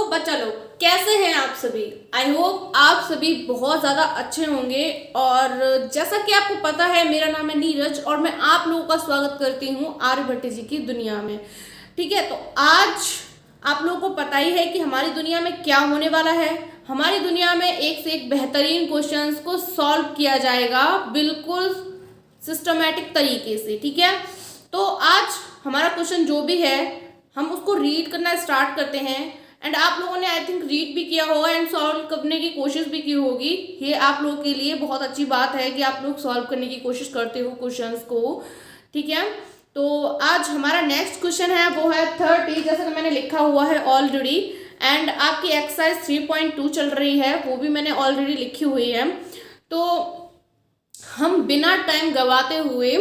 बच्चा लोग कैसे हैं आप सभी। आई होप आप सभी बहुत ज़्यादा अच्छे होंगे। और जैसा कि आपको पता है, मेरा नाम है नीरज और मैं आप लोगों का स्वागत करती हूँ आर्यभट्ट जी की दुनिया में। ठीक है, तो आज आप लोगों को पता ही है कि हमारी दुनिया में क्या होने वाला है। हमारी दुनिया में एक से एक बेहतरीन क्वेश्चंस को सॉल्व किया जाएगा, बिल्कुल सिस्टमेटिक तरीके से। ठीक है, तो आज हमारा क्वेश्चन जो भी है हम उसको रीड करना स्टार्ट करते हैं। एंड आप लोगों ने आई थिंक रीड भी किया होगा एंड सॉल्व करने की कोशिश भी की होगी। ये आप लोगों के लिए बहुत अच्छी बात है कि आप लोग सॉल्व करने की कोशिश करते हो क्वेश्चंस को। ठीक है, तो आज हमारा नेक्स्ट क्वेश्चन है वो है 30, जैसे कि मैंने लिखा हुआ है ऑलरेडी। एंड आपकी एक्सरसाइज 3.2 चल रही है, वो भी मैंने ऑलरेडी लिखी हुई है। तो हम बिना टाइम गवाते हुए,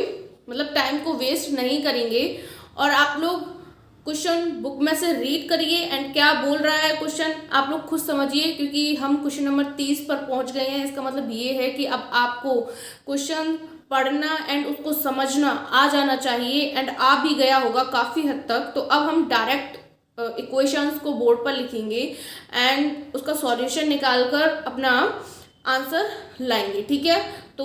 मतलब टाइम को वेस्ट नहीं करेंगे, और आप लोग क्वेश्चन बुक में से रीड करिए एंड क्या बोल रहा है क्वेश्चन आप लोग खुद समझिए, क्योंकि हम क्वेश्चन नंबर 30 पर पहुंच गए हैं। इसका मतलब ये है कि अब आपको क्वेश्चन पढ़ना एंड उसको समझना आ जाना चाहिए, एंड आ भी गया होगा काफ़ी हद तक। तो अब हम डायरेक्ट इक्वेशंस को बोर्ड पर लिखेंगे एंड उसका सॉल्यूशन निकाल कर अपना आंसर लाएंगे। ठीक है, तो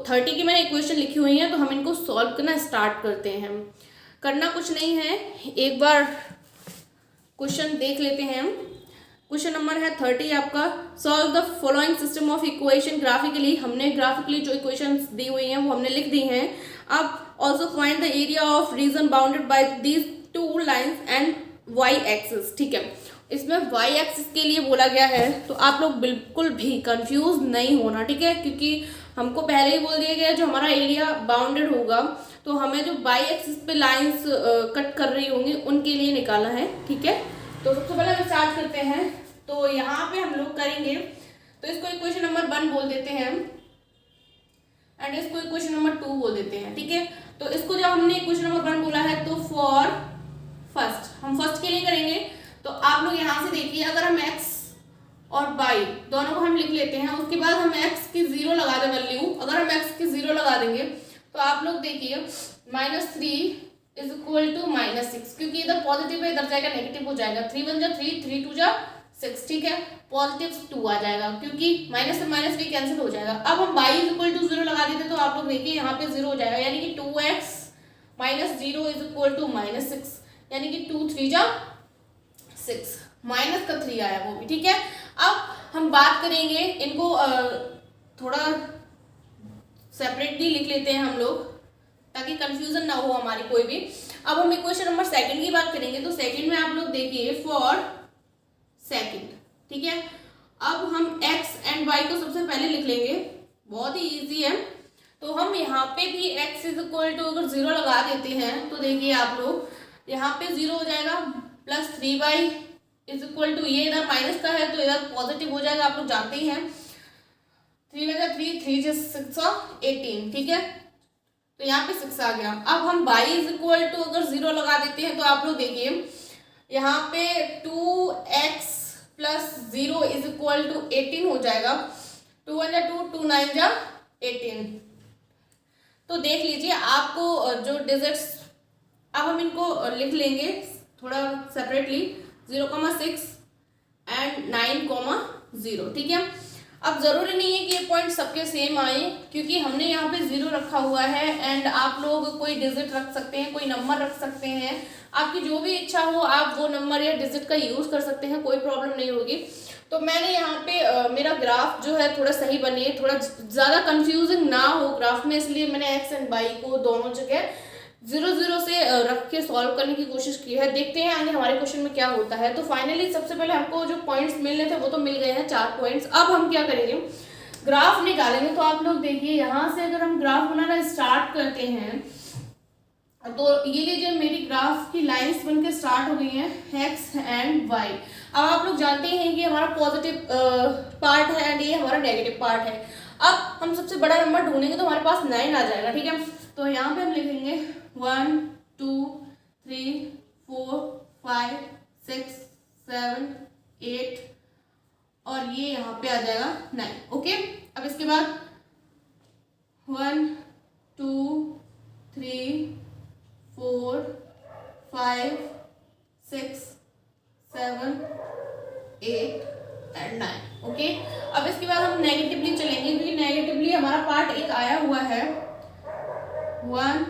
30 की मैंने इक्वेशन लिखी हुई है, तो हम इनको सॉल्व करना स्टार्ट करते हैं। करना कुछ नहीं है, एक बार क्वेश्चन देख लेते हैं। क्वेश्चन नंबर है 30 आपका, solve the following system of equation graphically. हमने ग्राफिकली जो इक्वेशंस दी हुई हैं वो हमने लिख दी हैं। अब also find the area of region bounded by these two lines and Y axis. ठीक है, इसमें वाई एक्सिस के लिए बोला गया है, तो आप लोग बिल्कुल भी कंफ्यूज नहीं होना। ठीक है, क्योंकि हमको पहले ही बोल दिया गया जो हमारा एरिया बाउंडेड होगा तो हमें जो वाई एक्सिस पे लाइंस कट कर रही होंगी उनके लिए निकालना है। ठीक है, तो सबसे पहले हम स्टार्ट करते हैं। तो यहाँ पे हम लोग करेंगे, तो इसको इक्वेशन नंबर 1 बोल देते हैं एंड इसको इक्वेशन नंबर 2 बोल देते हैं। ठीक है, तो इसको जब हमने इक्वेशन नंबर 1 बोला है तो फॉर फर्स्ट, हम फर्स्ट के लिए करेंगे। तो आप लोग यहाँ से देखिए, अगर हम x और y दोनों को हम लिख लेते हैं, उसके बाद हम x की 0 लगा दें वैल्यू। अगर हम x की 0 लगा देंगे तो आप लोग देखिए -3 इज इक्वल टू -6, क्योंकि इधर पॉजिटिव है इधर जाएगा नेगेटिव हो जाएगा। 3 1 जा 3, 3 2 जा 6। ठीक है, पॉजिटिव 2 आ जाएगा क्योंकि माइनस से -3 कैंसिल हो जाएगा। अब हम y इज इक्वल टू 0 लगा देते तो आप लोग देखिए यहाँ पे 0 हो जाएगा, यानी कि 2x minus 0 is equal to -6, यानी कि 2 3 जा 6, माइनस का 3 आया वो भी। ठीक है, अब हम बात करेंगे इनको थोड़ा सेपरेटली लिख लेते हैं हम लोग, ताकि कंफ्यूजन ना हो हमारी कोई भी। अब हम इक्वेशन नंबर 2 की बात करेंगे, तो सेकंड में आप लोग देखिए फॉर सेकंड। ठीक है, अब हम x एंड y को सबसे पहले लिख लेंगे, बहुत ही इजी है। तो हम यहाँ पे भी x इज इक्वल टू अगर 0 लगा देते हैं तो देखिए आप लोग यहाँ पे 0 हो जाएगा, plus 3y is equal to, ये इधर माइनस का है तो इधर पॉजिटिव हो जाएगा, आप लोग जानते ही हैं। 3 1 3 3 6 18। ठीक है, तो यहाँ पे 6 आ गया। अब हम y इज इक्वल टू अगर 0 लगा देते हैं तो आप लोग देखिए यहाँ पे 2x plus 0 is equal to 18 हो जाएगा। 2 1 जा 2, 2 9 जा 18। तो देख लीजिए आपको जो डिजिट्स, अब हम इनको लिख लेंगे थोड़ा सेपरेटली, 0,6 एंड 9,0। ठीक है, अब जरूरी नहीं है कि ये पॉइंट सबके सेम आए, क्योंकि हमने यहाँ पे 0 रखा हुआ है एंड आप लोग कोई डिजिट रख सकते हैं, कोई नंबर रख सकते हैं, आपकी जो भी इच्छा हो आप वो नंबर या डिजिट का यूज कर सकते हैं, कोई प्रॉब्लम नहीं होगी। तो मैंने यहाँ पे मेरा ग्राफ जो है थोड़ा सही बने, थोड़ा ज़्यादा कंफ्यूजिंग ना हो ग्राफ में, इसलिए मैंने x एंड y को दोनों जगह 0 से रख के सॉल्व करने की कोशिश की है। देखते हैं आगे हमारे क्वेश्चन में क्या होता है। तो फाइनली सबसे पहले हमको जो पॉइंट्स मिलने थे वो तो मिल गए हैं, 4 पॉइंट्स। अब हम क्या करेंगे, ग्राफ निकालेंगे। तो आप लोग देखिए यहाँ से अगर हम ग्राफ बनाना स्टार्ट करते हैं तो ये लीजिए मेरी ग्राफ की लाइंस बन के स्टार्ट हो गई हैं x एंड y। अब आप लोग जानते हैं कि हमारा पॉजिटिव पार्ट है एंड ये हमारा नेगेटिव पार्ट है। अब हम सबसे बड़ा नंबर ढूंढेंगे तो हमारे पास 9 आ जाएगा। ठीक है, तो यहाँ पे हम लिखेंगे 1 2 3 4 5 6 7 8 और ये यहाँ पे आ जाएगा 9। ओके, अब इसके बाद 1 2 3 4 5 6 7 8 एंड 9। ओके, अब इसके बाद हम नेगेटिवली चलेंगे, क्योंकि नेगेटिवली हमारा पार्ट एक आया हुआ है 1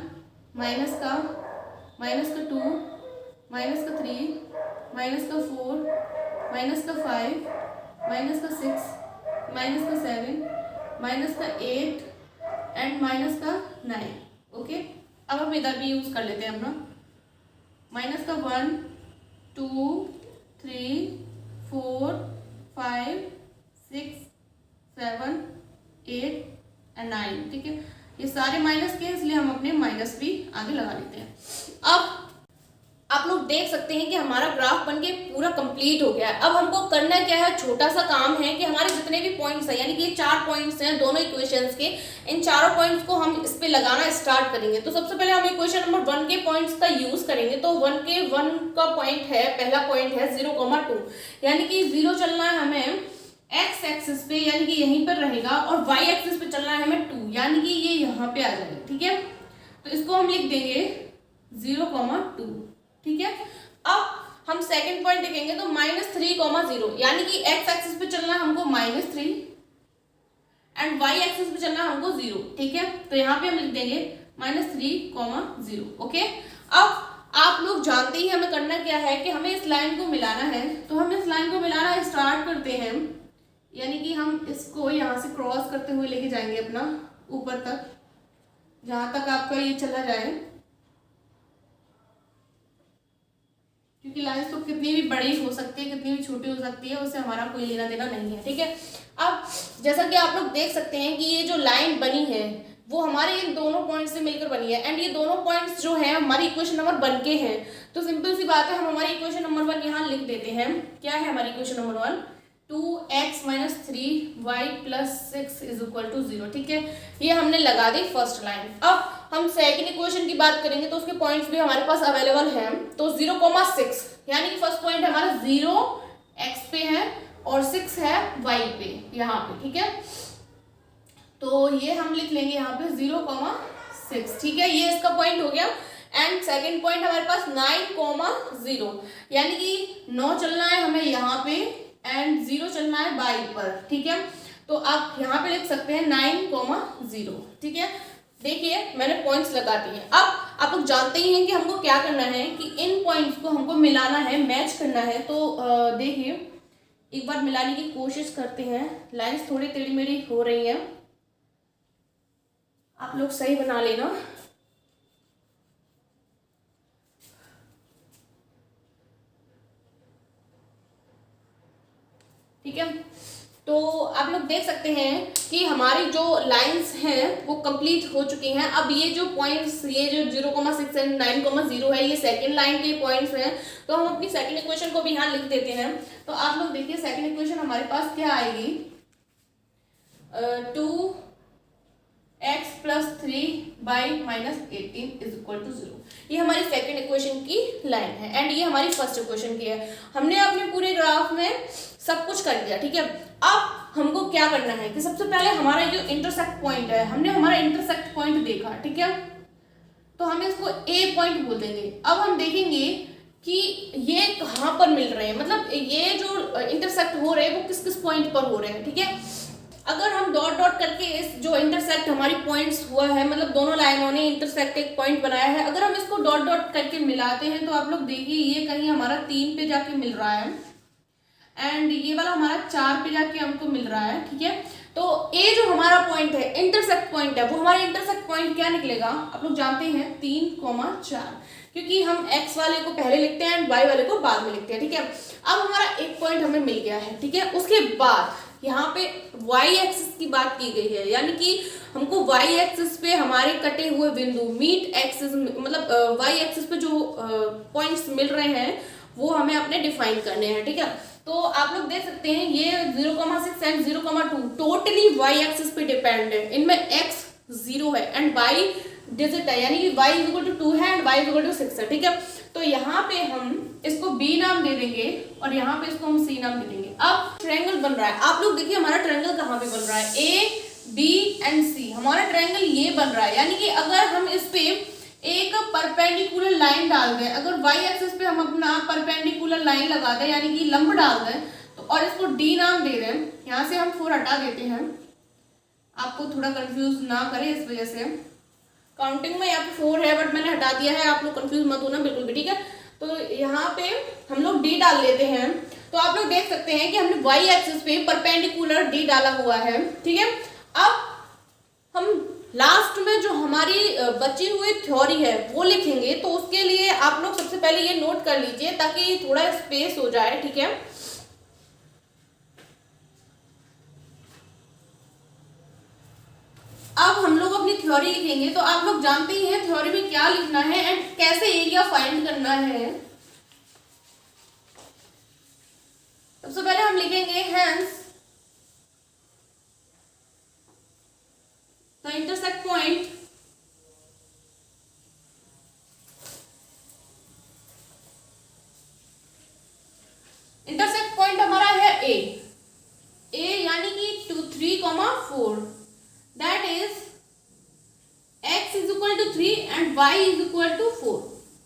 माइनस का 2 माइनस का 3 माइनस का 4 माइनस का 5 माइनस का 6 माइनस का 7 माइनस का 8 एंड माइनस का 9। ओके, अब हम इधर भी यूज कर लेते हैं अपना माइनस का 1 2 3 4 5 6 7 8 एंड 9। ठीक है, ये सारे माइनस के हैं, इसलिए हम अपने माइनस भी आगे लगा लेते हैं। अब आप लोग देख सकते हैं कि हमारा ग्राफ बनके पूरा कंप्लीट हो गया है। अब हमको करना क्या है, छोटा सा काम है कि हमारे जितने भी पॉइंट्स हैं, यानी कि ये 4 पॉइंट्स हैं दोनों इक्वेशंस के, इन चारों पॉइंट्स को हम इस पे लगाना स्टार्ट करेंगे। तो सबसे पहले हम इक्वेशन नंबर 1 के पॉइंट्स का यूज करेंगे। तो 1 का पॉइंट है, पहला पॉइंट है 0,2, यानी कि 0 चलना है हमें एक्स एक्सिस पे, यानी कि यहीं पर रहेगा, और वाई एक्सिस पे चलना है हमें 2, यानी कि ये यहाँ पे आ जाएगा। ठीक है, तो इसको हम लिख देंगे 0,2। ठीक है, अब हम सेकंड पॉइंट देखेंगे तो -3,0, यानी कि एक्स एक्सिस पे चलना है हमको -3 एंड वाई एक्सिस पे चलना है हमको 0। ठीक है, तो यहाँ पे हम लिख देंगे -3,0। ओके, अब आप लोग जानते ही हमें करना क्या है कि हमें इस लाइन को मिलाना है। तो हम इस लाइन को मिलाना स्टार्ट करते हैं, यानी कि हम इसको यहाँ से क्रॉस करते हुए लेके जाएंगे अपना ऊपर तक, जहां तक आपका ये चला जाए, क्योंकि लाइंस तो कितनी भी बड़ी हो सकती है, कितनी भी छोटी हो सकती है, उससे हमारा कोई लेना देना नहीं है। ठीक है, अब जैसा कि आप लोग देख सकते हैं कि ये जो लाइन बनी है वो हमारे इन दोनों पॉइंट्स से मिलकर बनी है, एंड ये दोनों पॉइंट्स जो है हमारी इक्वेशन नंबर 1 के हैं। तो सिंपल सी बात है, हम हमारी इक्वेशन नंबर 1 यहाँ लिख देते हैं। क्या है हमारी इक्वेशन नंबर 1? 2x - 3y + 6 = 0। ठीक है, ये हमने लगा दी फर्स्ट लाइन। अब हम सेकंड इक्वेशन की बात करेंगे तो उसके पॉइंट्स भी हमारे पास अवेलेबल हैं। तो 0,6, यानी कि फर्स्ट पॉइंट हमारा 0 x पे है और 6 है y पे, यहाँ पे। ठीक है, तो ये हम लिख लेंगे यहाँ पे 0,6। ठीक है, ये इसका पॉइंट हो गया। एंड सेकंड पॉइंट हमारे पास 9,0, यानी कि 9 चलना है हमें यहाँ पे एंड 0 चलना है y पर। ठीक है, तो आप यहाँ पे लिख सकते हैं 9,0। ठीक है, देखिए मैंने पॉइंट्स लगा दिए हैं। अब आप लोग जानते ही हैं कि हमको क्या करना है कि इन पॉइंट्स को हमको मिलाना है, मैच करना है। तो देखिए एक बार मिलाने की कोशिश करते हैं। लाइंस थोड़ी टेढ़ी मेढ़ी हो रही हैं, आप लोग सही बना लेना। ठीक है, तो आप लोग देख सकते हैं कि हमारी जो लाइंस हैं वो कंप्लीट हो चुकी हैं। अब ये जो पॉइंट्स, ये जो 0,6 एंड 9,0 है, ये सेकंड लाइन के पॉइंट्स हैं। तो हम अपनी सेकंड इक्वेशन को भी यहाँ लिख देते हैं। तो आप लोग देखिए सेकंड इक्वेशन हमारे पास क्या आएगी, 2x + 3y - 18 = 0। ये हमारी सेकंड इक्वेशन की लाइन है एंड ये हमारी फर्स्ट इक्वेशन की है। हमने अपने पूरे ग्राफ में सब कुछ कर दिया। ठीक है, अब हमको क्या करना है कि सबसे पहले हमारा जो इंटरसेक्ट पॉइंट है, हमने हमारा इंटरसेक्ट पॉइंट देखा। ठीक है, तो हम इसको ए पॉइंट बोल देंगे। अब हम देखेंगे कि ये कहाँ पर मिल रहे हैं, मतलब ये जो इंटरसेक्ट हो रहे हैं वो किस किस पॉइंट पर हो रहे हैं। ठीक है, अगर हम डॉट डॉट करके इस जो इंटरसेक्ट हमारी पॉइंट्स हुआ है, मतलब दोनों लाइनों ने इंटरसेक्ट एक पॉइंट बनाया है, अगर हम इसको डॉट डॉट करके मिलाते हैं तो आप लोग देखिए ये कहीं हमारा 3 पे जाके मिल रहा है एंड ये वाला हमारा 4 पे जाके हमको मिल रहा है। ठीक है, तो ये जो हमारा पॉइंट है, इंटरसेक्ट पॉइंट है, वो हमारा इंटरसेक्ट पॉइंट क्या निकलेगा आप लोग जानते हैं, 3,4, क्योंकि हम x वाले को पहले लिखते हैं एंड y वाले को बाद में लिखते हैं। ठीक है, अब हमारा एक पॉइंट हमें मिल गया है। ठीक है, उसके बाद यहाँ पे y एक्सिस की बात की गई है, यानी कि हमको y एक्सिस पे हमारे कटे हुए बिंदु मीट एक्सिस, मतलब y एक्सिस पे जो पॉइंट्स मिल रहे हैं वो हमें अपने डिफाइन करने हैं। ठीक है, तो आप लोग देख सकते हैं ये 0,6 एंड 0,2 टोटली y एक्सिस पे डिपेंड है। इनमें x 0 है एंड y डिजिट है, यानी कि y = 2 है एंड y = 6 है। ठीक है, तो यहाँ पे हम इसको b नाम दे देंगे और यहाँ पे इसको हम c नाम दे देंगे। अब ट्रायंगल बन रहा है, आप लोग देखिए हमारा ट्रायंगल कहाँ पे बन रहा है, a b एंड c, हमारा ट्रायंगल ये बन रहा है। यानी कि अगर हम इस पे एक परपेंडिकुलर लाइन डाल दें, अगर y एक्सिस पे हम अपना परपेंडिकुलर लाइन लगा दें, यानी कि लंब डाल दें, तो और इसको डी नाम दे दें, यहाँ से हम 4 हटा देते हैं, आपको थोड़ा कंफ्यूज ना करे इस वजह से। काउंटिंग में यहाँ पे 4 है बट मैंने हटा दिया है, आप लोग कंफ्यूज मत होना बिल्कुल भी, ठीक है। तो यहाँ पे हम लोग डी डाल लेते हैं, तो आप लोग देख सकते हैं कि हमने वाई एक्सिस पे परपेंडिकुलर डी डाला हुआ है, ठीक है। अब हम लास्ट में जो हमारी बची हुई थ्योरी है वो लिखेंगे, तो उसके लिए आप लोग सबसे पहले ये नोट कर लीजिए ताकि थोड़ा स्पेस हो जाए, ठीक है। अब हम लोग अपनी थ्योरी लिखेंगे, तो आप लोग जानते ही हैं थ्योरी में क्या लिखना है एंड कैसे एरिया फाइंड करना है। सबसे पहले हम लिखेंगे हेंस द इंटरसेक्ट पॉइंट हमारा है ए यानी कि 2 3, 4 that is x is equal to 3 and y is equal to 4,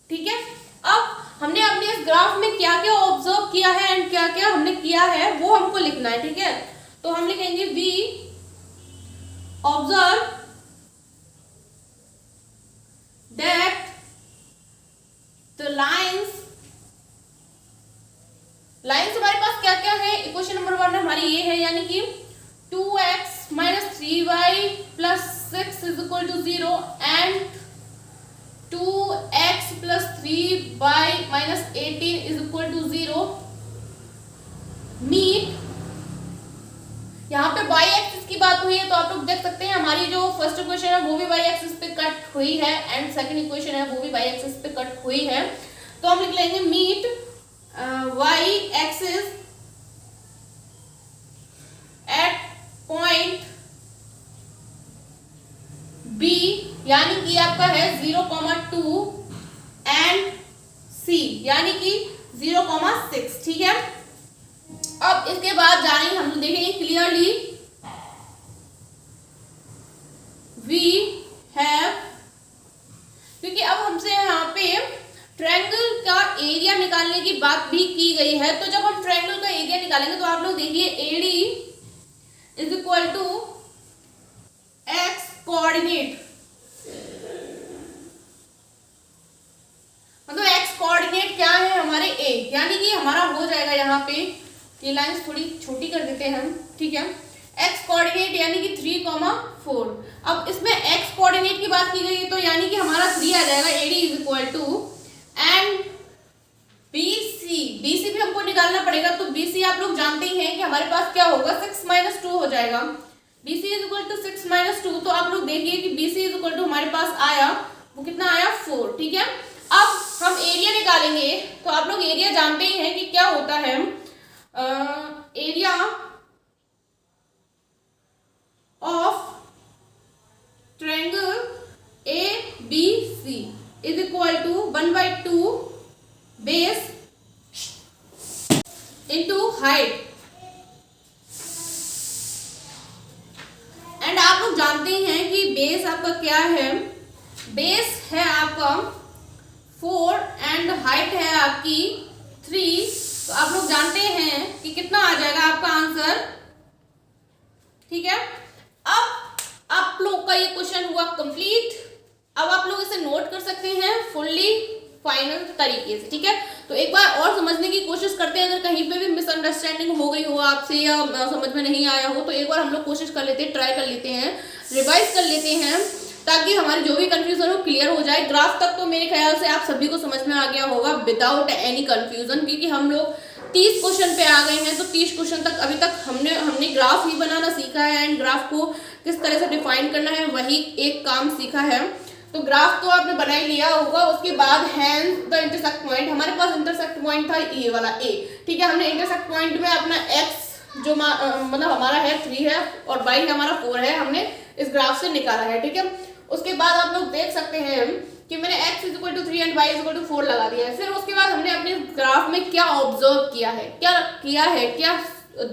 ठीक है। अब हमने अपने इस ग्राफ में क्या क्या ऑब्जर्व किया है एंड क्या क्या हमने किया है वो हमको लिखना है, ठीक है। तो हम लिखेंगे we observe that the lines हमारे पास क्या क्या है। इक्वेशन नंबर 1 हमारी ये है, यानी कि 2x minus 3y plus 6 is equal to 0 and 2x plus 3y minus 18 is equal to 0 meet. यहाँ पे y एक्सिस की बात हुई है, तो आप लोग देख सकते हैं हमारी जो फर्स्ट इक्वेशन है वो भी y एक्सिस पे कट हुई है एंड सेकंड इक्वेशन है वो भी y एक्सिस पे कट हुई है। तो हम लिख लेंगे meet y axis at point B यानी कि आपका है 0,2 एंड C यानी कि 0,6, ठीक है। अब इसके बाद जाएंगे हम देखेंगे क्लियरली वी हैव, क्योंकि अब हमसे यहाँ पे ट्रायंगल का एरिया निकालने की बात भी की गई है। तो जब हम ट्रायंगल का एरिया निकालेंगे तो आप लोग देखिए AD is equal to X coordinate, मतलब एक्स कोऑर्डिनेट क्या है हमारे ए, यानी कि हमारा हो जाएगा यहाँ पे, ये लाइंस थोड़ी छोटी कर देते हैं हम, ठीक है। एक्स कोऑर्डिनेट यानी कि 3,4। अब इसमें एक्स कोऑर्डिनेट की बात की गई है तो यानी कि हमारा 3 आ जाएगा। AD is equal to and BC भी हमको निकालना पड़ेगा, तो BC आप लोग जानते ही हैं कि हमारे पास क्या होगा, 6 - 2 हो जाएगा। BC इज इक्वल टू 6 - 2, तो आप लोग देखिए कि BC इज इक्वल टू हमारे पास आया, वो कितना आया 4, ठीक है। अब हम एरिया निकालेंगे, तो आप लोग एरिया जानते ही हैं कि क्या होता है, area of triangle ABC is equal to 1/2 base into height. And आप लोग जानते ही हैं कि बेस आपका क्या है, बेस है आपका 4 एंड हाइट है आपकी 3, तो आप लोग जानते हैं कि कितना आ जाएगा आपका आंसर, ठीक है। अब आप लोग का ये क्वेश्चन हुआ कंप्लीट। अब आप लोग इसे नोट कर सकते हैं फुल्ली फाइनल तरीके से, ठीक है। तो एक बार और समझने की कोशिश करते हैं, अगर कहीं पे भी मिसअंडरस्टैंडिंग हो गई हो आपसे या समझ में नहीं आया हो तो एक बार हम लोग कोशिश कर लेते हैं, ट्राई कर लेते हैं, रिवाइज कर लेते हैं, ताकि हमारी जो भी कंफ्यूजन हो क्लियर हो जाए। ग्राफ तक तो मेरे ख्याल से आप सभी को समझ में आ गया होगा विदाउट एनी कंफ्यूजन, क्योंकि हम लोग 30 क्वेश्चन पे आ गए हैं। तो 30 क्वेश्चन तक अभी तक हमने ग्राफ ही बनाना सीखा है एंड ग्राफ को किस तरह से डिफाइन करना है वही एक काम सीखा है। तो ग्राफ तो आपने बना ही लिया होगा। उसके बाद हैंस द इंटरसेक्ट पॉइंट, हमारे पास इंटरसेक्ट पॉइंट था ये वाला ए, ठीक है। हमने इंटरसेक्ट पॉइंट में अपना एक्स जो मतलब हमारा है 3 है और वाई हमारा 4 है, हमने इस ग्राफ से निकाला है, ठीक है। उसके बाद आप लोग देख सकते हैं कि मैंने x is equal to 3 and y is equal to 4 लगा दिया है। फिर उसके बाद हमने अपने ग्राफ में क्या ऑब्जर्व किया है, क्या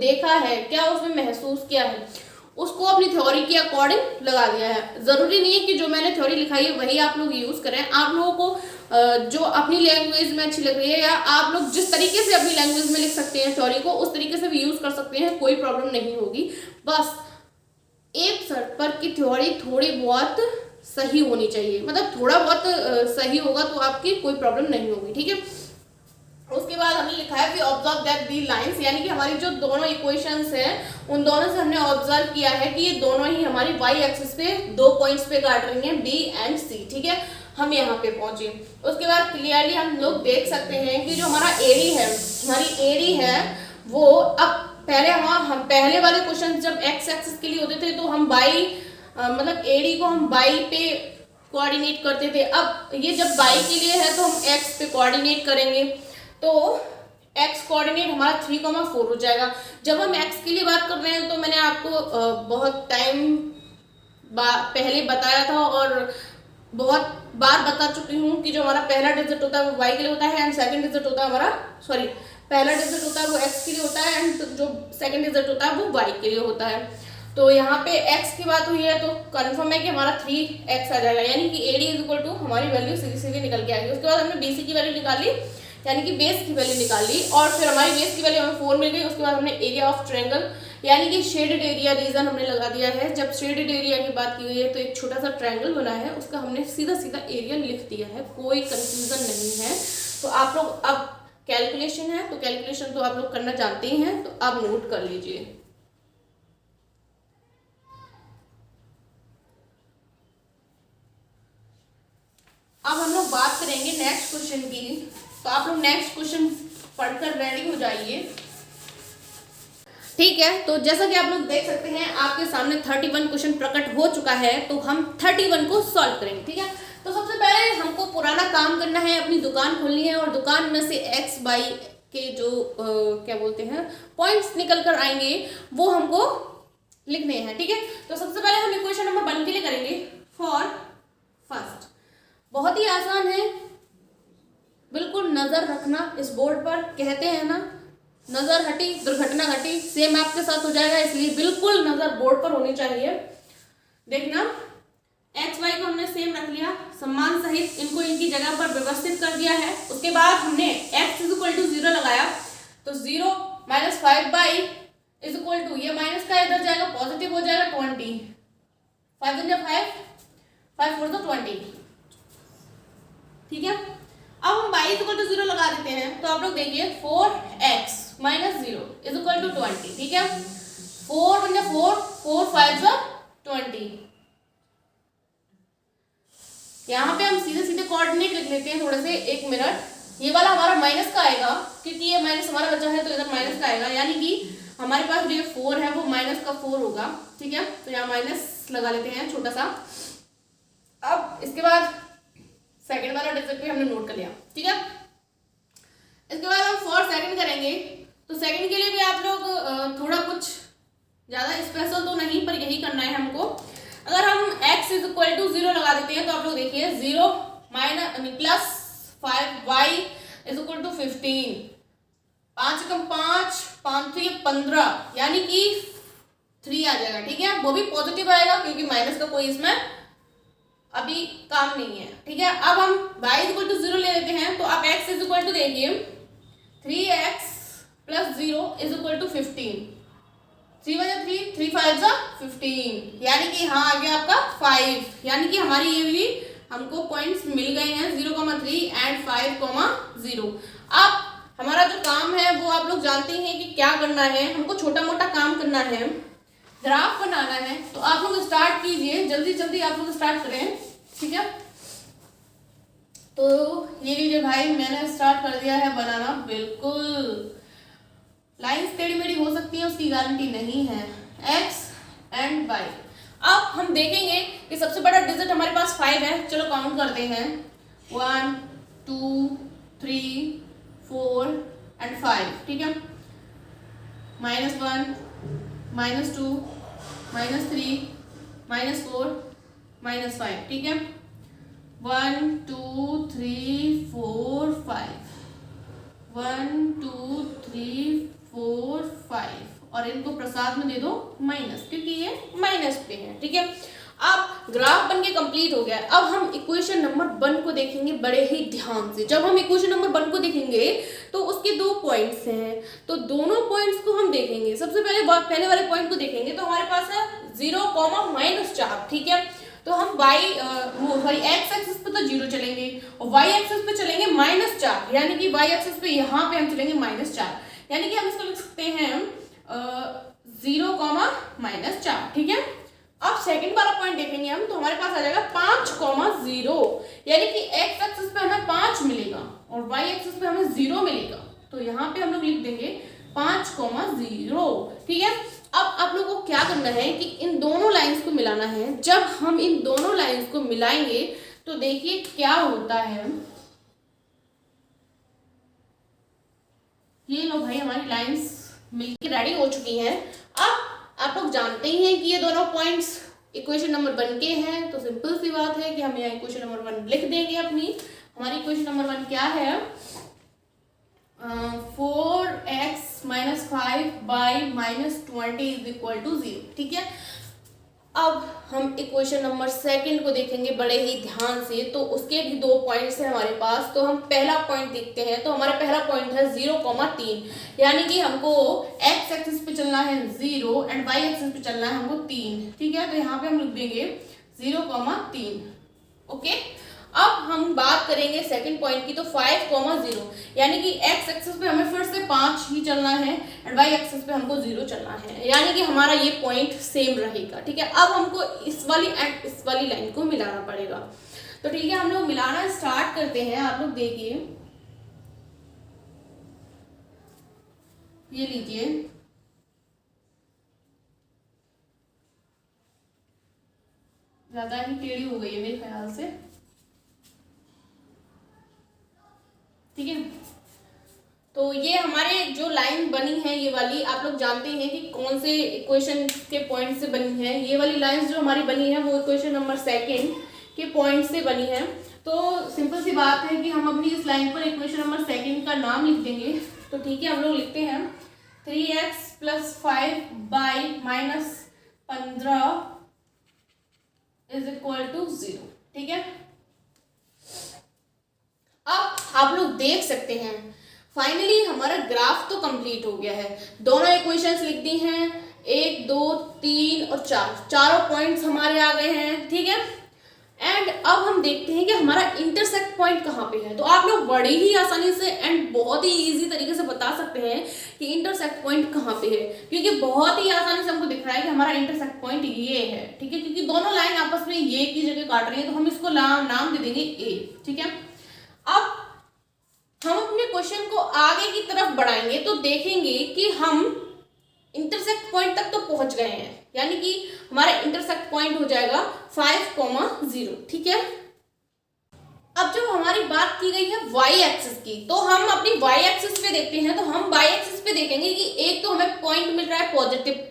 देखा है, क्या उसमें महसूस किया है, उसको अपनी थ्योरी के अकॉर्डिंग लगा दिया है। ज़रूरी नहीं है कि जो मैंने थ्योरी लिखाई है वही आप लोग यूज़ करें। आप लोगों को जो अपनी लैंग्वेज में अच्छी लग रही है, या आप लोग जिस तरीके से अपनी लैंग्वेज में लिख सकते हैं थ्योरी को, उस तरीके से भी यूज कर सकते हैं, कोई प्रॉब्लम नहीं होगी। बस एक शर्त पर कि थ्योरी थोड़ी बहुत सही होनी चाहिए, मतलब थोड़ा बहुत सही होगा तो आपकी कोई प्रॉब्लम नहीं होगी, ठीक है। उसके बाद हमने लिखा है कि ऑब्जर्व दैट दी लाइंस, यानी कि हमारी जो दोनों इक्वेशंस हैं उन दोनों से हमने ऑब्जर्व किया है कि ये दोनों ही हमारी वाई एक्सिस पे 2 पॉइंट्स पे काट रही हैं, बी एंड सी, ठीक है। हम यहाँ पे पहुंचे। उसके बाद क्लियरली हम लोग देख सकते हैं कि जो हमारा एडी है, हमारी एडी है वो, अब पहले हम पहले वाले क्वेश्चन जब एक्स एक्सिस के लिए होते थे तो हम वाई मतलब एडी को हम वाई पे कोऑर्डिनेट करते थे। अब ये जब वाई के लिए है तो हम एक्स पे कोऑर्डिनेट करेंगे, तो x कोऑर्डिनेट हमारा 3,4 हो जाएगा। जब हम x के लिए बात कर रहे हैं तो मैंने आपको बहुत टाइम पहले बताया था और बहुत बार बता चुकी हूँ कि जो हमारा पहला डिजिट होता है वो y के लिए होता है एंड सेकंड डिजिट होता है हमारा पहला डिजिट होता है वो x के लिए होता है एंड जो सेकंड डिजिट होता है वो y के लिए होता है। तो यहाँ पे x की बात हुई है तो कंफर्म है कि हमारा 3x आ जाएगा, यानी कि AD इज इक्वल टू हमारी वैल्यू सीधी सीधी निकल के आएगी। उसके बाद हमने BC की वैल्यू निकाली, यानी कि बेस की वैल्यू निकाल ली, और फिर हमारी बेस की वैल्यू हमें 4 मिल गई। उसके बाद हमने एरिया ऑफ ट्रायंगल यानी कि शेडेड एरिया रीजन हमने लगा दिया है। जब शेडेड एरिया की बात की गई है तो एक छोटा सा ट्रायंगल बना है, उसका हमने सीधा सीधा एरिया लिख दिया है, कोई कंफ्यूजन नहीं है। तो आप लोग अब कैलकुलेशन है तो कैलकुलेशन तो आप लोग करना जानते ही हैं, तो आप नोट कर लीजिए। अब हम लोग बात करेंगे नेक्स्ट क्वेश्चन की, तो आप लोग नेक्स्ट क्वेश्चन पढ़कर रेडी हो जाइए, ठीक है। तो जैसा कि आप लोग देख सकते हैं आपके सामने 31 क्वेश्चन प्रकट हो चुका है, तो हम 31 को सॉल्व करेंगे, ठीक है। तो सबसे पहले हमको पुराना काम करना है, अपनी दुकान खोलनी है और दुकान में से एक्स वाई के जो क्या बोलते हैं पॉइंट्स निकल कर आएंगे वो हमको लिखने हैं, ठीक है। तो सबसे पहले हम इक्वेशन नंबर 1 के लिए करेंगे फॉर फर्स्ट। बहुत ही आसान है, बिल्कुल नजर रखना इस बोर्ड पर, कहते हैं ना नजर हटी दुर्घटना घटी, सेम आपके साथ हो जाएगा, इसलिए बिल्कुल नजर बोर्ड पर होनी चाहिए। देखना एक्स वाई को हमने सेम रख लिया, सम्मान सहित इनको इनकी जगह पर व्यवस्थित कर दिया है। उसके बाद हमने x इज इक्वल टू 0 लगाया, तो 0 माइनस 5 इज इक्वल टू, ये माइनस का इधर जाएगा पॉजिटिव हो जाएगा 20, 5 5 5 4 तो 20, ठीक है। अब हम y इज इक्वल टू 0 लगा देते हैं, तो आप लोग देखिए 4x minus 0 is equal to 20, ठीक है। 4 1 4 4 5 20। यहाँ पे हम सीधे सीधे कोऑर्डिनेट लिख लेते हैं थोड़े से, 1 मिनट। ये वाला हमारा माइनस का आएगा क्योंकि ये माइनस हमारा बचा है, तो इधर माइनस का आएगा, यानी कि हमारे पास जो 4 है वो माइनस का 4 होगा, ठीक है। तो यहाँ माइनस लगा लेते हैं छोटा सा। अब इसके बाद सेकंड वाला डिजिट भी हमने नोट कर लिया, ठीक है। इसके बाद हम फॉर सेकंड करेंगे, तो सेकंड के लिए भी आप लोग थोड़ा कुछ ज़्यादा स्पेशल तो नहीं, पर यही करना है हमको। अगर हम x इज इक्वल टू 0 लगा देते हैं, तो आप लोग देखिए 0 minus plus 5y is equal to 15, 5 कम 5 5 तो ये 15, यानी कि 3 आ जाएगा, ठीक है। वो भी पॉजिटिव आएगा क्योंकि माइनस का कोई इसमें अभी काम नहीं है, ठीक है। अब हम y इज इक्वल टू 0 ले लेते हैं, तो आप x इज इक्वल टू देखिए 3x plus 0 is equal to 15, 3 1 3 3 5 15, यानी कि हाँ आ गया आपका 5, यानी कि हमारी ये भी हमको पॉइंट्स मिल गए हैं 0,3 एंड 5,0। अब हमारा जो काम है वो आप लोग जानते हैं कि क्या करना है, हमको छोटा मोटा काम करना है, ग्राफ बनाना है। तो आप लोग स्टार्ट कीजिए, जल्दी जल्दी आप लोग स्टार्ट करें, ठीक है। तो ये लीजिए भाई, मैंने स्टार्ट कर दिया है बनाना। बिल्कुल लाइन्स टेढ़ी मेढ़ी हो सकती है, उसकी गारंटी नहीं है। x and y। अब हम देखेंगे कि सबसे बड़ा डिजिट हमारे पास 5 है, चलो काउंट करते हैं 1 2 3 4 एंड 5, ठीक है। -1 -2 -3 -4 -5, ठीक है। 1 2 3 4 5, 1 2 3 4 5, और इनको प्रसाद में दे दो माइनस, क्योंकि ये माइनस पे है, ठीक है। अब ग्राफ बन के कंप्लीट हो गया है। अब हम इक्वेशन नंबर 1 को देखेंगे बड़े ही ध्यान से। जब हम इक्वेशन नंबर 1 को देखेंगे तो उसके 2 पॉइंट्स हैं, तो दोनों पॉइंट्स को हम देखेंगे। सबसे पहले वाले पॉइंट को देखेंगे तो हमारे पास है 0, -4, ठीक है। तो हम एक्स एक्सिस पे तो 0 चलेंगे और वाई एक्सिस पे चलेंगे -4, यानी कि वाई एक्सिस पे यहाँ पे हम चलेंगे -4, यानी कि हम इसको लिख सकते हैं 0, -4, ठीक है। अब सेकंड वाला पॉइंट देखेंगे हम, तो हमारे पास आ जाएगा 5, 0, यानी कि एक्स एक्सिस पे हमें 5 मिलेगा और वाई एक्सिस पे हमें 0 मिलेगा। तो यहाँ पे हम लोग लिख देंगे 5, 0, ठीक है। अब आप लोगों को क्या करना है कि इन दोनों लाइंस को मिलाना है। जब हम इन दोनों लाइंस को मिलाएंगे तो देखिए क्या होता है। ये लो भाई, हमारी लाइंस मिलके रेडी हो चुकी हैं। अब आप लोग जानते ही हैं कि ये दोनों पॉइंट्स इक्वेशन नंबर 1 के हैं, तो सिंपल सी बात है कि हम यहाँ इक्वेशन नंबर 1 लिख देंगे अपनी। हमारी इक्वेशन नंबर 1 क्या है? 4x - 5 / -20 = 0, ठीक है। अब हम इक्वेशन नंबर 2 को देखेंगे बड़े ही ध्यान से, तो उसके भी 2 पॉइंट्स हैं हमारे पास। तो हम पहला पॉइंट देखते हैं। तो हमारा पहला पॉइंट है 0, 3, यानी कि हमको x एक्सिस पे चलना है 0 एंड y एक्सिस पे चलना है हमको 3, ठीक है। तो यहाँ पे हम लिख देंगे 0, 3, ओके। अब हम बात करेंगे सेकंड पॉइंट की, तो 5, 0, यानी कि x एक्सिस पे हमें फिर से 5 ही चलना है एंड y एक्सिस पे हमको 0 चलना है, यानी कि हमारा ये पॉइंट सेम रहेगा, ठीक है। अब हमको इस वाली एंड इस वाली लाइन को मिलाना पड़ेगा। तो ठीक है, हम लोग मिलाना स्टार्ट करते हैं। आप लोग देखिए, ये लीजिए, ज्यादा ही टेढ़ी हो गई है मेरे ख्याल से, ठीक है। तो ये हमारे जो लाइन बनी है ये वाली, आप लोग जानते हैं कि कौन से इक्वेशन के पॉइंट से बनी है। ये वाली लाइंस जो हमारी बनी है वो इक्वेशन नंबर 2 के पॉइंट से बनी है। तो सिंपल सी बात है कि हम अपनी इस लाइन पर इक्वेशन नंबर 2 का नाम लिख देंगे। तो ठीक है, हम लोग लिखते हैं 3x + 5 / -15 = 0, ठीक है। अब आप लोग देख सकते हैं फाइनली हमारा ग्राफ तो कंप्लीट हो गया है। दोनों इक्वेशंस लिख दी हैं, 1, 2, 3 और 4, चारों पॉइंट्स हमारे आ गए हैं, ठीक है। एंड अब हम देखते हैं कि हमारा इंटरसेक्ट पॉइंट कहाँ पे है। तो आप लोग बड़ी ही आसानी से एंड बहुत ही इजी तरीके से बता सकते हैं कि इंटरसेक्ट पॉइंट कहाँ पे है, क्योंकि बहुत ही आसानी से हमको दिख रहा है कि हमारा इंटरसेक्ट पॉइंट ये है, ठीक है। क्योंकि दोनों लाइन आपस में ये की जगह काट रही है, तो हम इसको नाम दे देंगे ए, ठीक है। अब हम अपने क्वेश्चन को आगे की तरफ बढ़ाएंगे तो देखेंगे कि हम इंटरसेक्ट पॉइंट तक तो पहुंच गए हैं, यानी कि हमारा इंटरसेक्ट पॉइंट हो जाएगा 5, 0, ठीक है। अब जब हमारी बात की गई है y एक्सिस की, तो हम अपनी y एक्सिस पे देखते हैं। तो हम y एक्सिस पे देखेंगे कि एक तो हमें पॉइंट मिल रहा है पॉजिटिव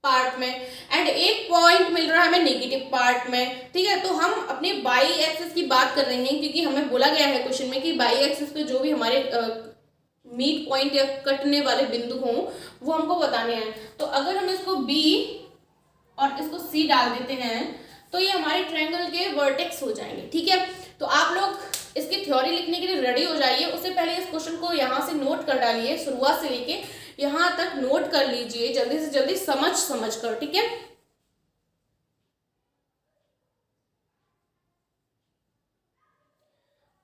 पार्ट में एंड एक पॉइंट मिल रहा है हमें नेगेटिव पार्ट में, ठीक है। तो हम अपने y एक्सिस की बात कर रहे हैं, क्योंकि हमें बोला गया है क्वेश्चन में कि y एक्सिस पे जो भी हमारे मीट पॉइंट या कटने वाले बिंदु हों वो हमको बताने हैं। तो अगर हम इसको B और इसको C डाल देते हैं तो ये हमारे ट्रायंगल के वर्टेक्स हो जाएंगे, ठीक है। तो आप लोग इसकी थ्योरी लिखने के लिए रेडी हो जाइए। उससे पहले इस क्वेश्चन को यहाँ से नोट कर डालिए, शुरुआत से लेके यहाँ तक नोट कर लीजिए, जल्दी से जल्दी समझ कर, ठीक है।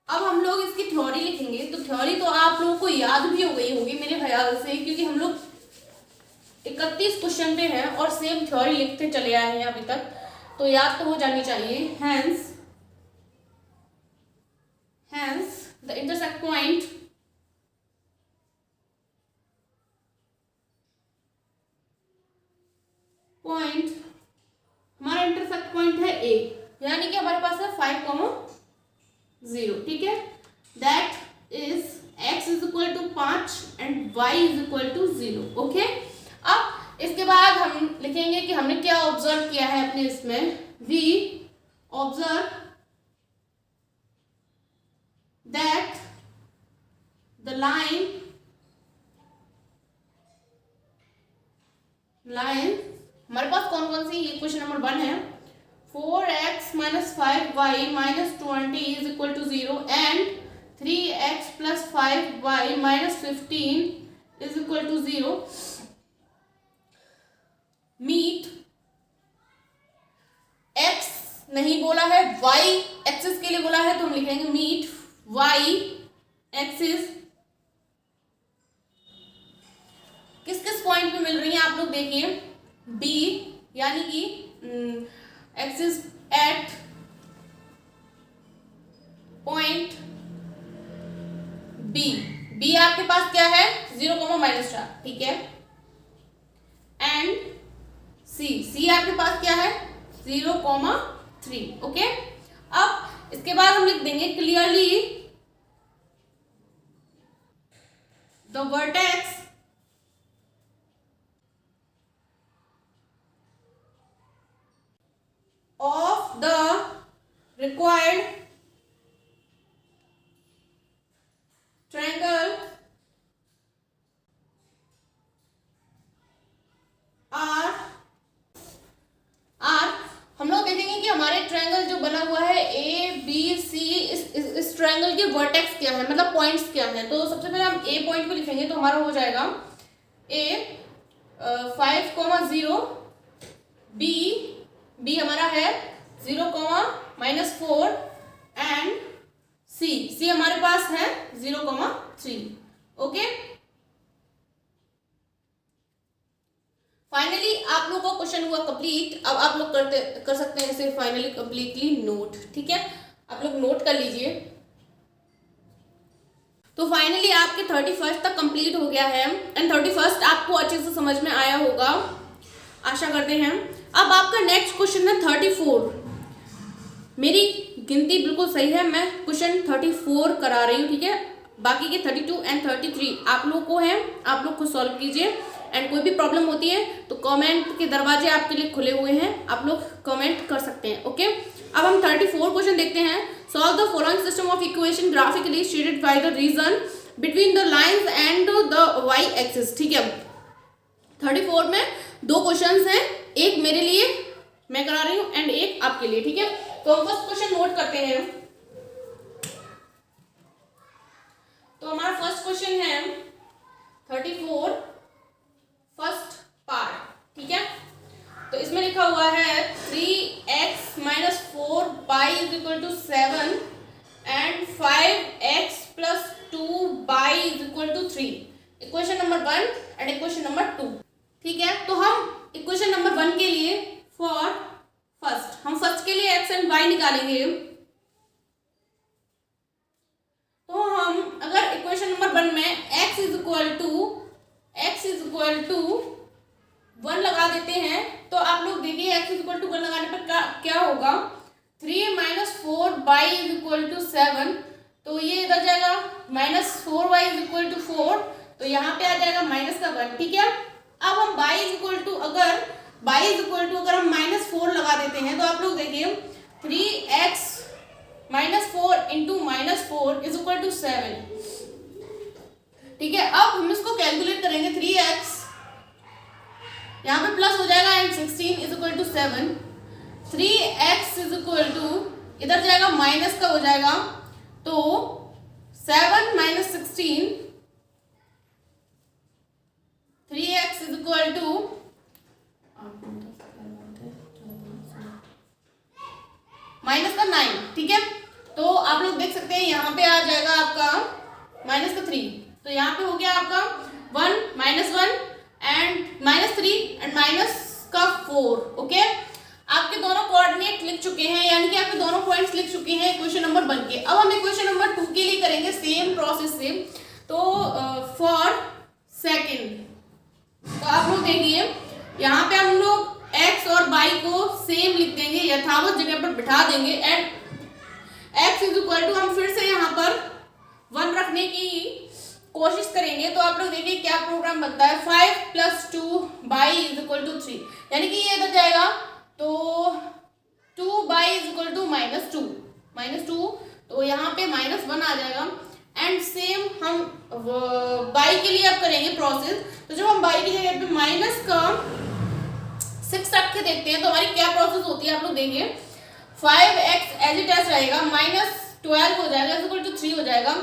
अब हम लोग इसकी थ्योरी लिखेंगे। तो थ्योरी तो आप लोगों को याद भी हो गई होगी मेरे ख्याल से, क्योंकि हम लोग 31 क्वेश्चन पे हैं और सेम थ्योरी लिखते चले आए हैं अभी तक, तो याद तो हो जानी चाहिए। हैंस द इंटरसेक्ट पॉइंट हमारा इंटरसेक्ट पॉइंट है ए, यानी कि हमारे पास है 5, 0, ठीक है। That is x = 5 and y = 0, okay. अब इसके बाद हम लिखेंगे कि हमने क्या ऑब्जर्व किया है अपने इसमें। We observe that the line हमारे पास कौन कौन सी, ये क्वेश्चन नंबर 1 है, 4x minus 5y minus 20 is equal to 0 and 3x plus 5y minus 15 is equal to 0. मीट x नहीं बोला है, y एक्सिस के लिए बोला है, तो हम लिखेंगे मीट y एक्सिस किस किस पॉइंट पे मिल रही है आप लोग देखिए, B यानी कि एक्सिस एट पॉइंट B आपके पास क्या है 0, -4, ठीक है, एंड C आपके पास क्या है 0,3, ओके। अब इसके बाद हम लिख देंगे clearly the vertex of the required triangle R हम लोग देखेंगे कि हमारे ट्रायंगल जो बना हुआ है ABC, इस ट्रायंगल के वर्टेक्स क्या है, मतलब पॉइंट्स क्या हैं। तो सबसे पहले हम A पॉइंट को लिखेंगे, तो हमारा हो जाएगा A 5,0, B हमारा है 0,-4 एंड C हमारे पास है 0,3, ओके। फाइनली आप लोगों का क्वेश्चन हुआ कंप्लीट। अब आप लोग कर सकते हैं इसे फाइनली कंप्लीटली नोट, ठीक है, आप लोग नोट कर लीजिए। तो फाइनली आपके 31st तक कंप्लीट हो गया है एंड 31st आपको अच्छे से समझ में आया होगा, आशा करते हैं। अब आपका नेक्स्ट क्वेश्चन है 34। मेरी गिनती बिल्कुल सही है, मैं क्वेश्चन 34 करा रही हूँ, ठीक है। बाकी के 32 एंड 33 आप लोग को है, आप लोग खुद सॉल्व कीजिए एंड कोई भी प्रॉब्लम होती है तो कमेंट के दरवाजे आपके लिए खुले हुए हैं, आप लोग कमेंट कर सकते हैं, ओके। अब हम 34 क्वेश्चन देखते हैं। Solve the following system of equation graphically shaded by the region between the lines and the y axis, ठीक है। 34 में 2 क्वेश्चंस हैं, एक मेरे लिए मैं करा रही हूँ एंड एक आपके लिए, ठीक है। तो हम फर्स्ट क्वेश्चन नोट करते हैं। तो हमारा फर्स्ट क्वेश्चन है 34 फर्स्ट पार्ट, ठीक है। तो इसमें लिखा हुआ है 3x minus 4y is equal to 7 and 5x plus 2y is equal to 3। Equation number 1 and equation number 2, ठीक है। तो हम इक्वेशन नंबर 1 के लिए हम फर्स्ट के लिए x एंड y निकालेंगे। तो हम अगर इक्वेशन नंबर 1 में x इज इक्वल टू 1 लगा देते हैं, तो आप लोग देखिए x इज इक्वल टू 1 लगाने पर क्या होगा, 3 - 4y इज इक्वल टू 7, तो ये इधर जाएगा -4y इज इक्वल टू 4, तो यहाँ पे आ जाएगा -1, ठीक है। अब हम y इज इक्वल टू अगर हम -4 लगा देते हैं, तो आप लोग देखिए 3x -4 into -4 is equal to 7, ठीक है। अब हम इसको कैलकुलेट करेंगे, 3x यहाँ पे प्लस हो जाएगा and 16 is equal to 7, 3x is equal to इधर जाएगा माइनस का हो जाएगा, तो 7 - 16, 3x इज इक्वल टू -9, ठीक है। तो आप लोग देख सकते हैं यहाँ पे आ जाएगा आपका -3, तो यहाँ पे हो गया आपका 1 -1 एंड -3 एंड -4, ओके। आपके दोनों कोऑर्डिनेट लिख चुके हैं, यानी कि आपके दोनों पॉइंट्स लिख चुके हैं इक्वेशन नंबर 1 के। अब हम इक्वेशन नंबर 2 के लिए करेंगे सेम प्रोसेस से। तो फॉर सेकंड, तो आप लोग देखिए यहाँ पे हम लोग x और y को सेम लिख देंगे, यथावत जगह पर बिठा देंगे and x is equal to हम फिर से यहाँ पर 1 रखने की कोशिश करेंगे। तो आप लोग देखिए क्या प्रोग्राम बनता है, 5 + 2y इज इक्वल टू 3, यानी कि ये इधर जाएगा, तो 2y इज इक्वल टू -2, तो यहाँ पे -1 आ जाएगा। एंड सेम हम y के लिए अब करेंगे प्रोसेस। तो जब हम y की जगह पे -6 रख के देखते हैं तो हमारी क्या प्रोसेस होती है, आप लोग देंगे 5x एज इट एज रहेगा, -12 हो जाएगा इज इक्वल टू 3 हो जाएगा,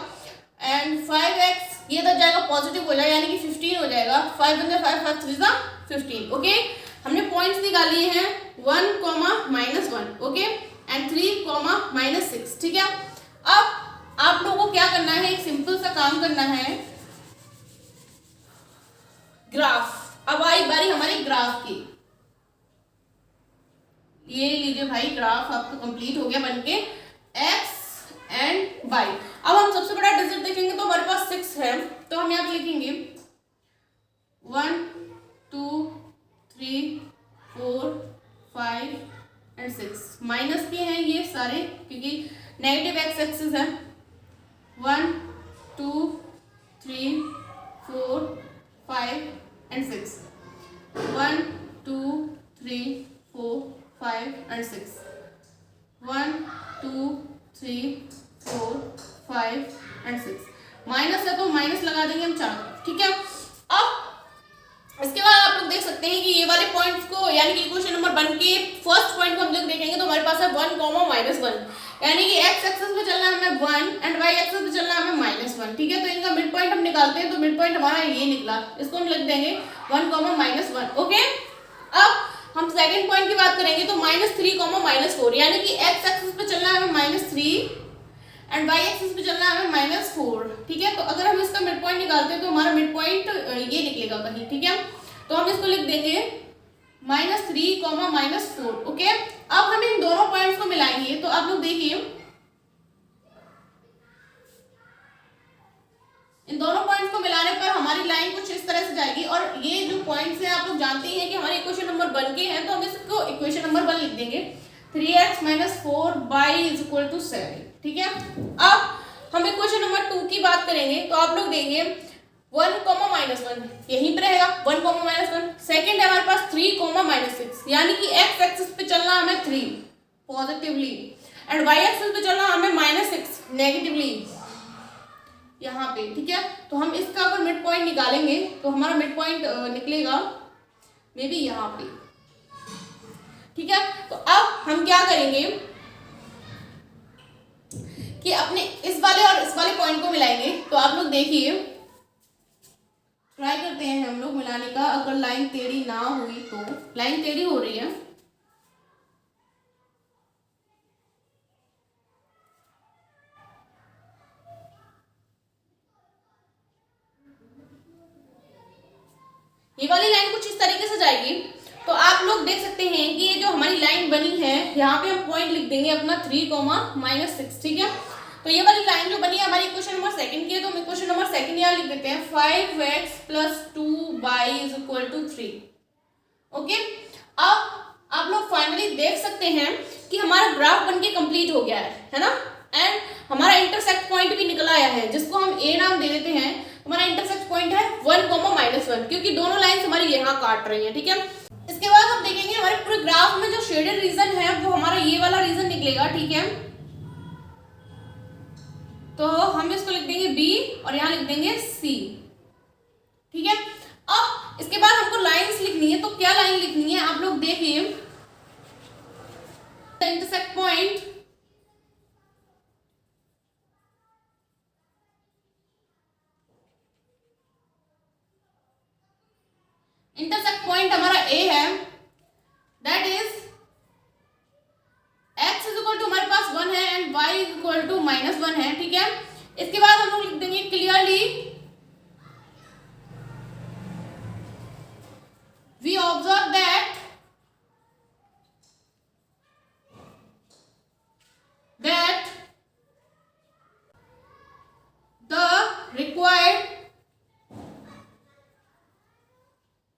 एंड 5x ये तो जाएगा पॉजिटिव हो जाएगा, यानी कि 15 हो जाएगा। 5 × 5 5 3 15। ओके, हमने पॉइंट्स निकाली हैं 1, -1, ओके, एंड 3, -6। ठीक है, अब आप लोगों को क्या करना है, एक सिंपल सा काम करना है, ग्राफ। अब आई बारी हमारी ग्राफ की। ये लीजिए भाई, ग्राफ आपका कंप्लीट हो गया बनके, x एंड y। अब हम सबसे बड़ा डिजिट देखेंगे तो हमारे पास 6 है, तो हम यहाँ पे लिखेंगे 1 2 3 4 5 एंड 6। माइनस के हैं ये सारे क्योंकि नेगेटिव x एक्सिस है। 1 2 3 4 5 एंड 6। 1 2 3 4 5 एंड 6। 1 2 3 4 5 एंड 6। माइनस है तो माइनस लगा देंगे हम 4। ठीक है, अब इसके बाद आप लोग देख सकते हैं कि ये वाले पॉइंट्स को, यानी कि क्वेश्चन नंबर 1 के फर्स्ट पॉइंट को हम लोग देखेंगे तो हमारे पास है 1, -1, यानी कि x एक्सिस पे चलना है हमें 1 एंड y एक्सिस पे चलना है हमें -1। ठीक है, तो इनका मिड पॉइंट हम निकालते हैं, तो मिड पॉइंट हमारा ये निकला, इसको हम लिख देंगे 1, -1। ओके, अब हम सेकंड पॉइंट की बात करेंगे तो -3, -4, यानी कि x एक्सिस पे चलना है हमें -3 एंड y एक्सिस पे चलना है हमें -4। ठीक है, तो अगर हम इसका मिड पॉइंट निकालते हैं तो हमारा मिड पॉइंट ये निकलेगा कहीं। ठीक है, तो हम इसको लिख देंगे -3, -4। ओके, अब हम इन दोनों पॉइंट्स को मिलाएंगे, तो आप लोग देखिए इन दोनों पॉइंट्स को मिलाने पर हमारी लाइन कुछ इस तरह से जाएगी, और ये जो पॉइंट्स हैं आप लोग जानते ही हैं कि हमारे इक्वेशन नंबर 1 के हैं, तो हम इसको इक्वेशन नंबर 1 लिख देंगे, 3x - 4y = 7। ठीक है, अब हम इक्वेशन नंबर 2 की बात करेंगे तो आप लोग देंगे 1, -1 यहीं पे रहेगा, 1, -1। सेकंड है हमारे पास 3, -6, यानी कि x एक्सिस पे चलना हमें 3 पॉजिटिवली एंड y एक्सिस पे चलना हमें -6 नेगेटिवली यहाँ पे। ठीक है, तो हम इसका अगर मिड पॉइंट निकालेंगे तो हमारा मिड पॉइंट निकलेगा मे बी यहाँ पे। ठीक है, तो अब हम क्या करेंगे कि अपने इस वाले और इस वाले पॉइंट को मिलाएंगे, तो आप लोग देखिए, ट्राई करते हैं हम लोग मिलाने का। अगर लाइन टेढ़ी ना हुई तो, लाइन टेढ़ी हो रही है, ये वाली लाइन कुछ इस तरीके से जाएगी। तो आप लोग देख सकते हैं कि ये जो हमारी लाइन बनी है, यहाँ पे हम पॉइंट लिख देंगे अपना 3, -6। ठीक है, तो ये वाली लाइन जो बनी है हमारी इक्वेशन नंबर 2 की है, तो हम इक्वेशन नंबर 2 यहाँ लिख देते हैं 5x + 2y = 3। ओके, अब आप लोग फाइनली देख सकते हैं कि हमारा ग्राफ बनके कंप्लीट हो गया है ना, एंड हमारा इंटरसेक्ट पॉइंट भी निकल आया है, जिसको हम ए नाम दे देते हैं। हमारा इंटरसेक्ट पॉइंट है 1, -1, क्योंकि दोनों लाइंस हमारी यहाँ काट रही हैं। ठीक है, इसके बाद हम देखेंगे हमारे पूरे ग्राफ में जो शेडेड रीजन है वो हमारा ये वाला रीजन निकलेगा। ठीक है, तो हम इसको लिख देंगे B और यहाँ लिख देंगे C। ठीक है, अब इसके बाद हमको लाइंस लिखनी है, तो क्या लाइन लिखनी है आप लोग देखिए, इंटरसेक्ट पॉइंट हमारा A है, दैट इज x = हमारे पास 1 है एंड y = -1 है। ठीक है, इसके बाद हम लोग लिख देंगे clearly we observe that the required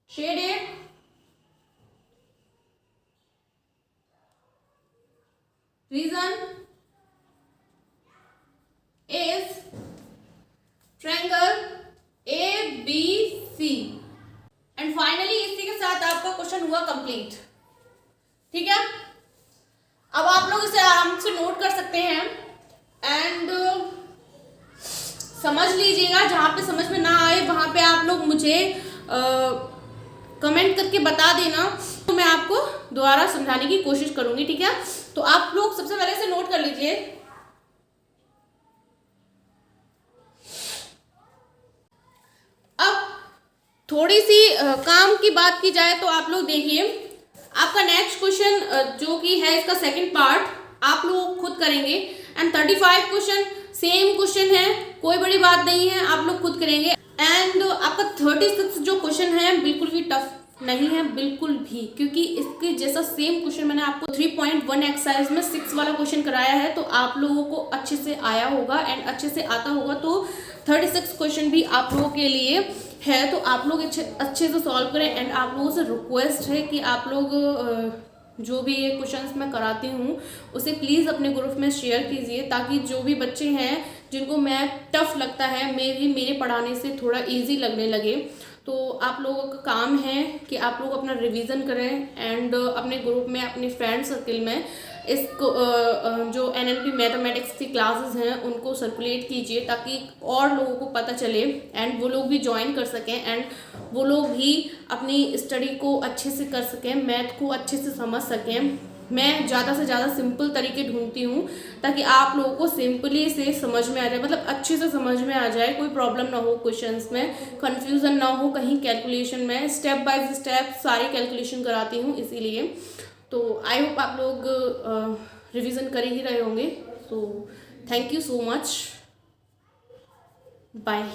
shaded region is triangle ABC। And finally इसी के साथ आपका क्वेश्चन हुआ कंप्लीट। ठीक है, अब आप लोग इसे आराम से नोट कर सकते हैं एंड समझ लीजिएगा। जहाँ पे समझ में ना आए वहाँ पे आप लोग मुझे कमेंट करके बता देना, तो मैं आपको दोबारा समझाने की कोशिश करूँगी। ठीक है, तो आप लोग सबसे पहले से नोट कर लीजिए। अब थोड़ी सी काम की बात की जाए तो आप लोग देखिए, आपका नेक्स्ट क्वेश्चन जो कि है इसका सेकंड पार्ट आप लोग खुद करेंगे एंड 35 क्वेश्चन सेम क्वेश्चन है, कोई बड़ी बात नहीं है, आप लोग खुद करेंगे। एंड आपका 36 जो क्वेश्चन है बिल्कुल भी टफ नहीं है, बिल्कुल भी, क्योंकि इसके जैसा सेम क्वेश्चन मैंने आपको 3.1 एक्सरसाइज में 6 वाला क्वेश्चन कराया है, तो आप लोगों को अच्छे से आया होगा एंड अच्छे से आता होगा। तो 36 क्वेश्चन भी आप लोगों के लिए है, तो आप लोग अच्छे से सॉल्व करें। एंड आप लोगों से रिक्वेस्ट है कि आप लोग जो भी ये क्वेश्चंस मैं कराती हूँ उसे प्लीज़ अपने ग्रुप में शेयर कीजिए, ताकि जो भी बच्चे हैं जिनको मैथ टफ लगता है मेरे पढ़ाने से थोड़ा इजी लगने लगे। तो आप लोगों का काम है कि आप लोग अपना रिवीजन करें एंड अपने ग्रुप में अपने फ्रेंड सर्किल में इसको जो एनएलपी मैथमेटिक्स की क्लासेस हैं उनको सर्कुलेट कीजिए, ताकि और लोगों को पता चले एंड वो लोग भी ज्वाइन कर सकें एंड वो लोग भी अपनी स्टडी को अच्छे से कर सकें, मैथ को अच्छे से समझ सकें। मैं ज़्यादा से ज़्यादा सिंपल तरीके ढूंढती हूँ ताकि आप लोगों को सिंपली से समझ में आ जाए, मतलब अच्छे से समझ में आ जाए, कोई प्रॉब्लम ना हो क्वेश्चंस में, कन्फ्यूज़न ना हो कहीं कैलकुलेशन में। स्टेप बाय स्टेप सारी कैलकुलेशन कराती हूँ इसीलिए। तो आई होप आप लोग रिवीजन कर ही रहे होंगे। So thank you so much, bye.